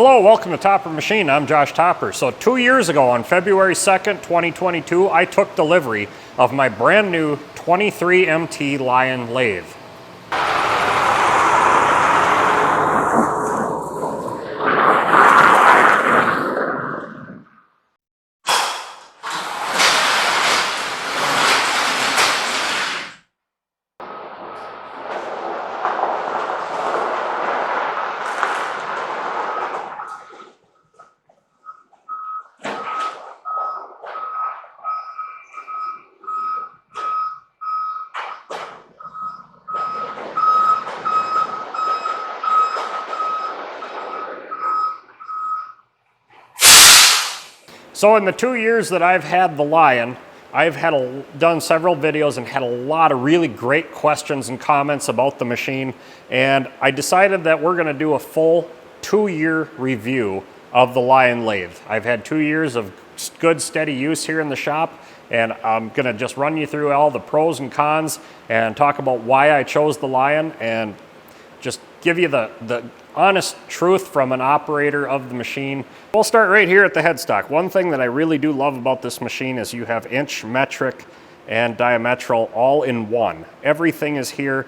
Hello, welcome to Topper Machine. I'm Josh Topper. So 2 years ago on February 2nd, 2022, I took delivery of my brand new 23MT Lion Lathe. So in the 2 years that I've had the Lion, I've done several videos and had a lot of really great questions and comments about the machine, and I decided that we're going to do a full 2-year review of the Lion Lathe. I've had 2 years of good steady use here in the shop, and I'm going to just run you through all the pros and cons and talk about why I chose the Lion and just give you the honest truth from an operator of the machine. We'll start right here at the headstock. One thing that I really do love about this machine is you have inch, metric, and diametral all in one. Everything is here.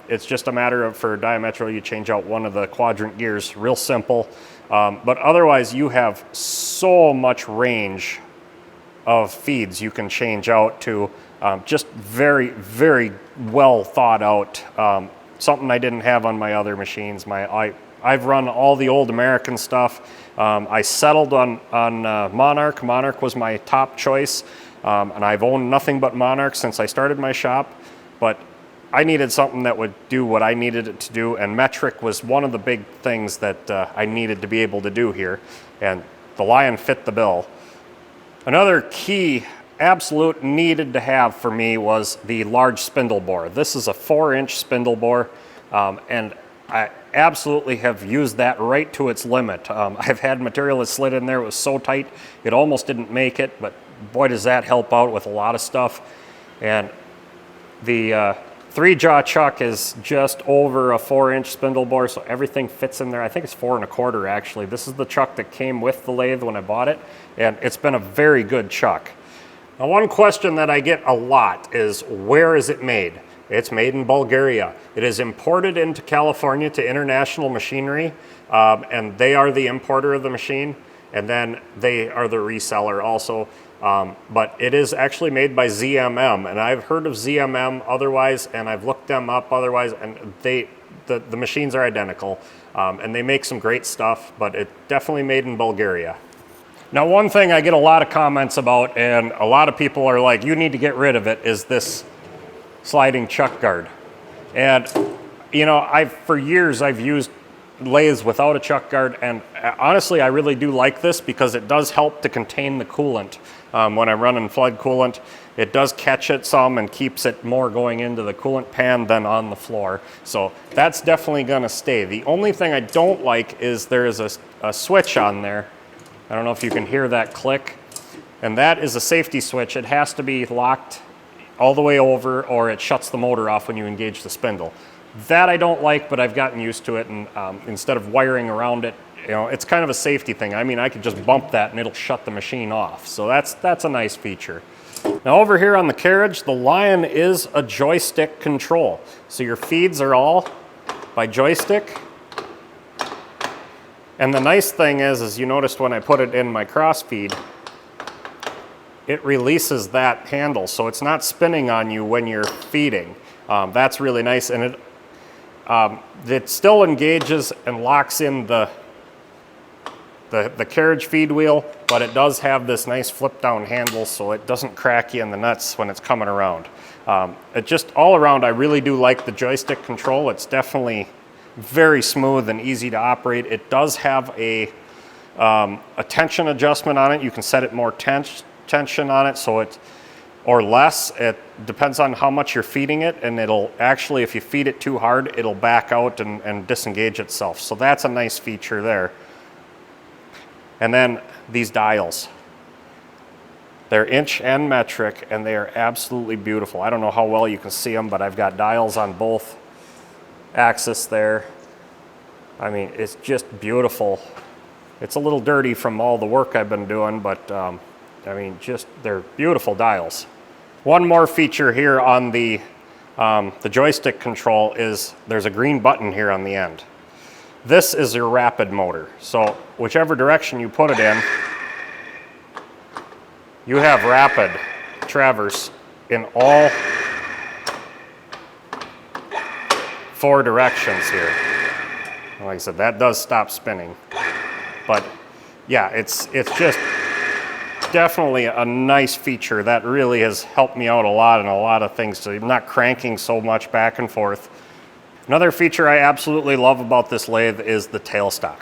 It's just a matter of, for diametral, you change out one of the quadrant gears, real simple. But otherwise, you have so much range of feeds you can change out to. Just very, very well thought out. Something I didn't have on my other machines. I've run all the old American stuff. I settled on Monarch. Monarch was my top choice, and I've owned nothing but Monarch since I started my shop, but I needed something that would do what I needed it to do, and metric was one of the big things that I needed to be able to do here, and the Lion fit the bill. Another key absolute needed to have for me was the large spindle bore. This is a 4-inch spindle bore, and I absolutely have used that right to its limit. I've had material that slid in there. It was so tight it almost didn't make it, but boy does that help out with a lot of stuff. And the 3-jaw chuck is just over a 4-inch spindle bore, so everything fits in there. I think it's 4 1/4 actually. This is the chuck that came with the lathe when I bought it, and it's been a very good chuck. Now, one question that I get a lot is, where is it made? It's made in Bulgaria. It is imported into California to International Machinery, and they are the importer of the machine, and then they are the reseller also. But it is actually made by ZMM, and I've heard of ZMM otherwise, and I've looked them up otherwise, and the machines are identical, and they make some great stuff, but it's definitely made in Bulgaria. Now, one thing I get a lot of comments about, and a lot of people are like, you need to get rid of it, is this sliding chuck guard. And, you know, for years I've used lathes without a chuck guard, and honestly, I really do like this because it does help to contain the coolant. When I'm running flood coolant, it does catch it some and keeps it more going into the coolant pan than on the floor. So that's definitely gonna stay. The only thing I don't like is there is a switch on there. I don't know if you can hear that click, and that is a safety switch. It has to be locked all the way over, or it shuts the motor off when you engage the spindle. That I don't like, but I've gotten used to it, and instead of wiring around it, you know, it's kind of a safety thing. I mean, I could just bump that and it'll shut the machine off. So that's a nice feature. Now over here on the carriage, the Lion is a joystick control. So your feeds are all by joystick. And the nice thing is you noticed when I put it in my cross feed, it releases that handle, so it's not spinning on you when you're feeding. That's really nice, and it still engages and locks in the carriage feed wheel, but it does have this nice flip down handle, so it doesn't crack you in the nuts when it's coming around. It just all around, I really do like the joystick control. It's definitely very smooth and easy to operate. It does have a tension adjustment on it. You can set it more tension on it, so or less. It depends on how much you're feeding it, and it'll actually, if you feed it too hard, it'll back out and disengage itself. So that's a nice feature there. And then these dials. They're inch and metric, and they are absolutely beautiful. I don't know how well you can see them, but I've got dials on both axis there. I mean, it's just beautiful It's a little dirty from all the work I've been doing, but I mean, just they're beautiful dials. One more feature here on the joystick control is there's a green button here on the end. This is your rapid motor. So whichever direction you put it in, you have rapid traverse in all 4 directions here. Like I said, that does stop spinning. But yeah, it's just definitely a nice feature that really has helped me out a lot in a lot of things. So I'm not cranking so much back and forth. Another feature I absolutely love about this lathe is the tailstock.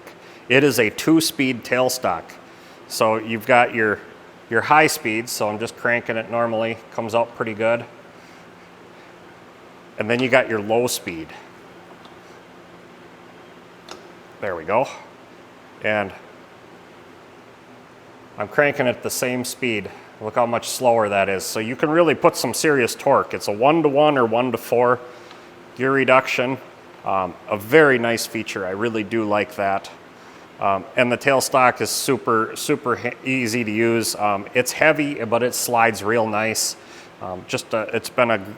It is a 2-speed tailstock. So you've got your high speed, so I'm just cranking it normally, comes out pretty good. And then you got your low speed. There we go. And I'm cranking at the same speed. Look how much slower that is. So you can really put some serious torque. It's a 1-to-1 or 1-to-4 gear reduction. A very nice feature. I really do like that. And the tailstock is super easy to use. It's heavy, but it slides real nice. It's been an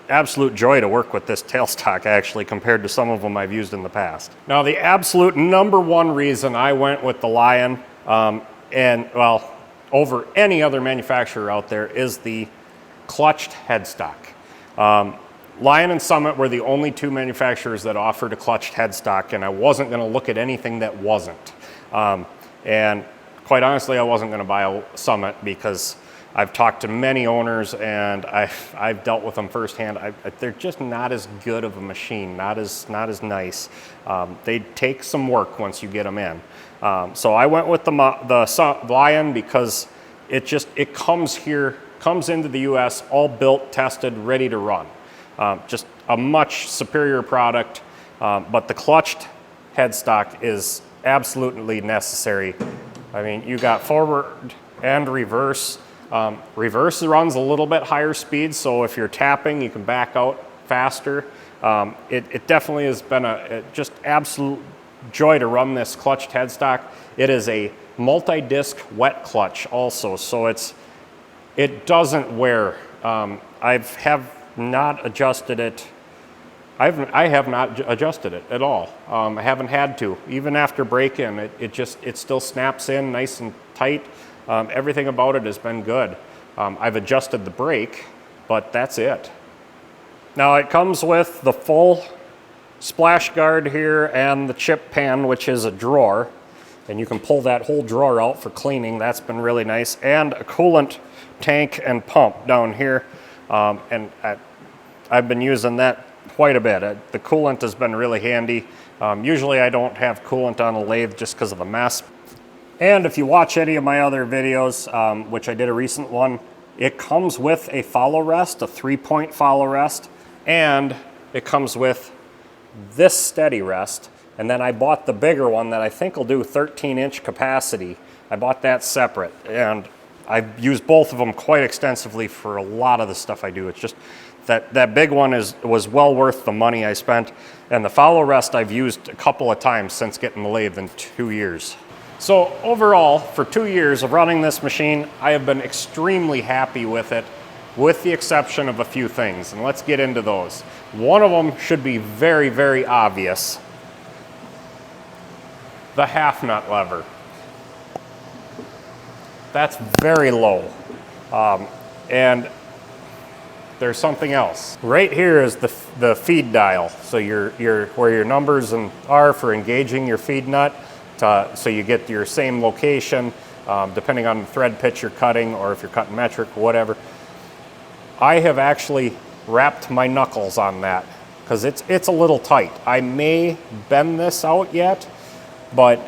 absolute joy to work with this tailstock, actually, compared to some of them I've used in the past. Now, the absolute #1 reason I went with the Lion, and well, over any other manufacturer out there, is the clutched headstock. Lion and Summit were the only 2 manufacturers that offered a clutched headstock, and I wasn't going to look at anything that wasn't. And quite honestly, I wasn't going to buy a Summit because I've talked to many owners and I've dealt with them firsthand. They're just not as good of a machine, not as nice. They take some work once you get them in. So I went with the Lion because it comes into the US all built, tested, ready to run. Just a much superior product, but the clutched headstock is absolutely necessary. I mean, you got forward and reverse. Reverse runs a little bit higher speed, so if you're tapping, you can back out faster. It definitely has been a just absolute joy to run this clutched headstock. It is a multi-disc wet clutch also, so it doesn't wear. I have not adjusted it. I have not adjusted it at all. I haven't had to. Even after break-in, it still snaps in nice and tight. Everything about it has been good. I've adjusted the brake, but that's it. Now it comes with the full splash guard here and the chip pan, which is a drawer, and you can pull that whole drawer out for cleaning. That's been really nice. And a coolant tank and pump down here, and I've been using that quite a bit. The coolant has been really handy. Usually I don't have coolant on a lathe just because of the mess. And if you watch any of my other videos, which I did a recent one, it comes with a follow rest, a 3-point follow rest, and it comes with this steady rest. And then I bought the bigger one that I think will do 13-inch capacity. I bought that separate, and I've used both of them quite extensively for a lot of the stuff I do. It's just that big one was well worth the money I spent, and the follow rest I've used a couple of times since getting the lathe in 2 years. So overall, for 2 years of running this machine, I have been extremely happy with it, with the exception of a few things, and let's get into those. One of them should be very, very obvious. The half nut lever. That's very low. And there's something else. Right here is the feed dial. So where your numbers are for engaging your feed nut, so you get your same location, depending on the thread pitch you're cutting, or if you're cutting metric or whatever. I have actually wrapped my knuckles on that because it's a little tight. I may bend this out yet, but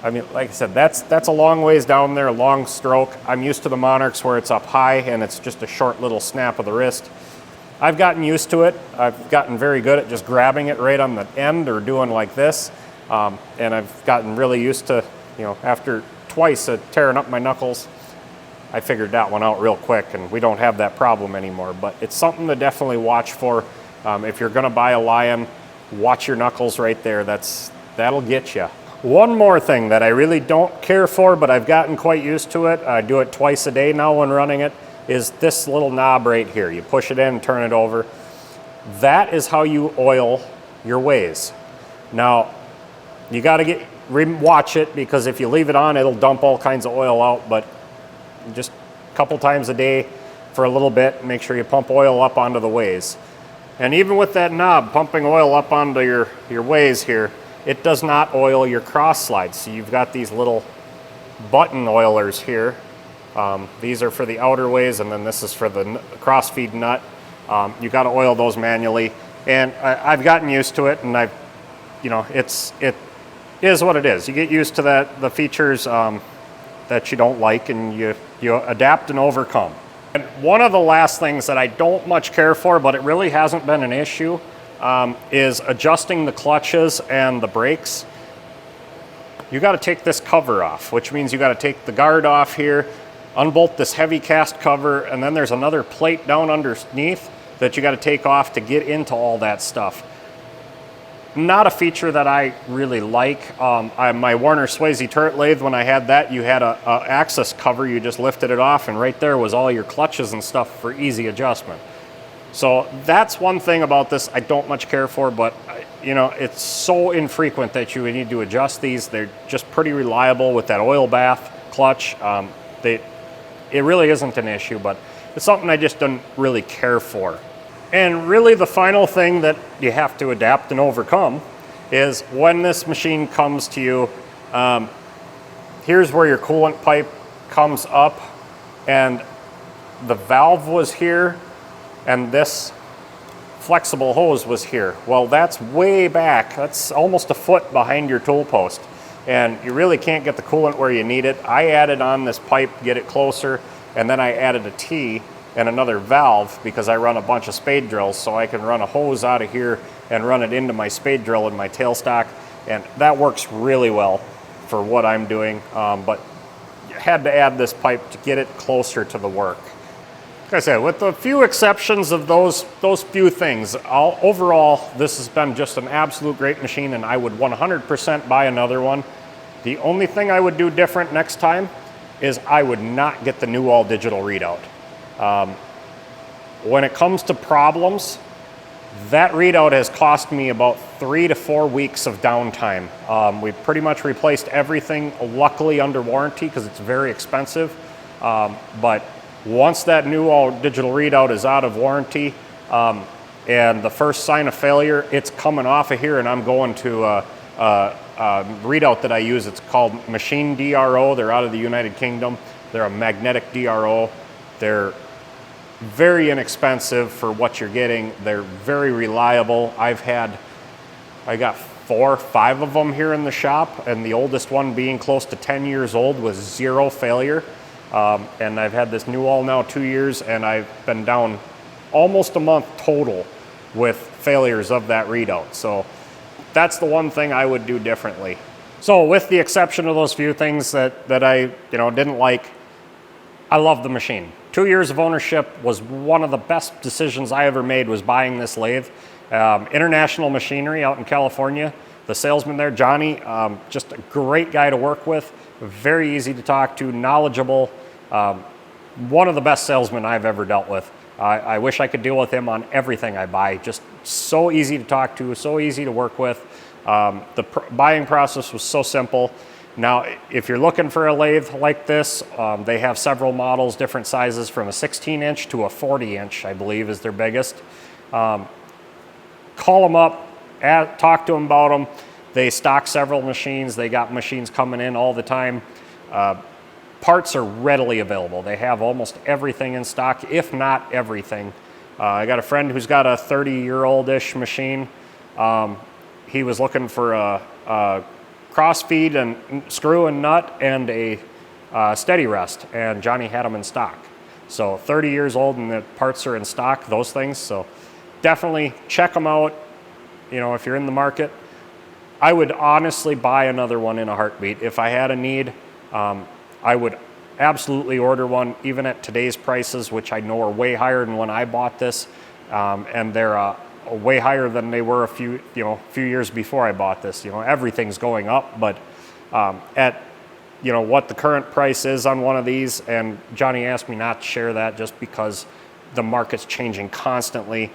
I mean, like I said, that's a long ways down there, long stroke. I'm used to the Monarchs where it's up high and it's just a short little snap of the wrist. I've gotten used to it. I've gotten very good at just grabbing it right on the end or doing like this. And I've gotten really used to, after twice of tearing up my knuckles, I figured that one out real quick, and we don't have that problem anymore. But it's something to definitely watch for. If you're gonna buy a Lion, watch your knuckles right there. That'll get you. One more thing that I really don't care for, but I've gotten quite used to it, I do it twice a day now when running it, is this little knob right here. You push it in and turn it over. That is how you oil your ways. Now, you got to watch it, because if you leave it on, it'll dump all kinds of oil out, but just a couple times a day for a little bit, make sure you pump oil up onto the ways. And even with that knob pumping oil up onto your ways here, it does not oil your cross slides. So you've got these little button oilers here. These are for the outer ways, and then this is for the cross feed nut. You got to oil those manually, and I've gotten used to it, and it is what it is. You get used to the features that you don't like, and you adapt and overcome. And one of the last things that I don't much care for, but it really hasn't been an issue, is adjusting the clutches and the brakes. You got to take this cover off, which means you got to take the guard off here, unbolt this heavy cast cover, and then there's another plate down underneath that you got to take off to get into all that stuff. Not a feature that I really like. My Warner Swayze turret lathe, when I had that, you had a access cover, you just lifted it off, and right there was all your clutches and stuff for easy adjustment. So that's one thing about this I don't much care for, but it's so infrequent that you would need to adjust these. They're just pretty reliable with that oil bath clutch. It really isn't an issue, but it's something I just don't really care for. And really the final thing that you have to adapt and overcome is when this machine comes to you, here's where your coolant pipe comes up, and the valve was here, and this flexible hose was here. Well, that's way back. That's almost a foot behind your tool post, and you really can't get the coolant where you need it. I added on this pipe to get it closer, and then I added a T and another valve because I run a bunch of spade drills, so I can run a hose out of here and run it into my spade drill in my tailstock, and that works really well for what I'm doing, but I had to add this pipe to get it closer to the work. Like I said, with a few exceptions of those few things, overall this has been just an absolute great machine, and I would 100% buy another one. The only thing I would do different next time is I would not get the new all digital readout. When it comes to problems, that readout has cost me about 3 to 4 weeks of downtime. We pretty much replaced everything, luckily under warranty, because it's very expensive. But once that new all digital readout is out of warranty, and the first sign of failure, it's coming off of here, and I'm going to a readout that I use. It's called Machine DRO. They're out of the United Kingdom. They're a magnetic DRO. They're very inexpensive for what you're getting. They're very reliable. I got 4 or 5 of them here in the shop, and the oldest one being close to 10 years old with 0 failure. And I've had this new all now 2 years, and I've been down almost a month total with failures of that readout. So that's the one thing I would do differently. So with the exception of those few things that I didn't like, I love the machine. 2 years of ownership was one of the best decisions I ever made, was buying this lathe. International Machinery out in California. The salesman there, Johnny, just a great guy to work with, very easy to talk to, knowledgeable. One of the best salesmen I've ever dealt with. I wish I could deal with him on everything I buy. Just so easy to talk to, so easy to work with. The buying process was so simple. Now, if you're looking for a lathe like this, they have several models, different sizes, from a 16-inch to a 40-inch, I believe, is their biggest. Call them up, talk to them about them. They stock several machines. They got machines coming in all the time. Parts are readily available. They have almost everything in stock, if not everything. I got a friend who's got a 30-year-old-ish machine. He was looking for a cross feed and screw and nut and a steady rest, and Johnny had them in stock. So 30 years old and the parts are in stock, those things. So definitely check them out. If you're in the market, I would honestly buy another one in a heartbeat. If I had a need, I would absolutely order one, even at today's prices, which I know are way higher than when I bought this. And they're way higher than they were a few years before I bought this. Everything's going up, but at what the current price is on one of these, and Johnny asked me not to share that just because the market's changing constantly.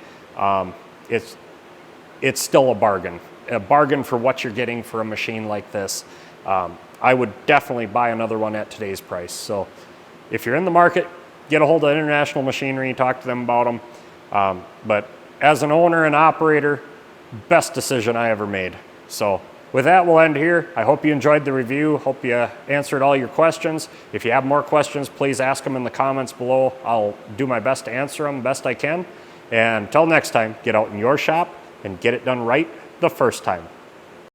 It's still a bargain for what you're getting for a machine like this. I would definitely buy another one at today's price. So if you're in the market, get a hold of International Machinery, talk to them about them. But as an owner and operator, best decision I ever made. So with that, we'll end here. I hope you enjoyed the review. Hope you answered all your questions. If you have more questions, please ask them in the comments below. I'll do my best to answer them best I can. And until next time, get out in your shop and get it done right the first time.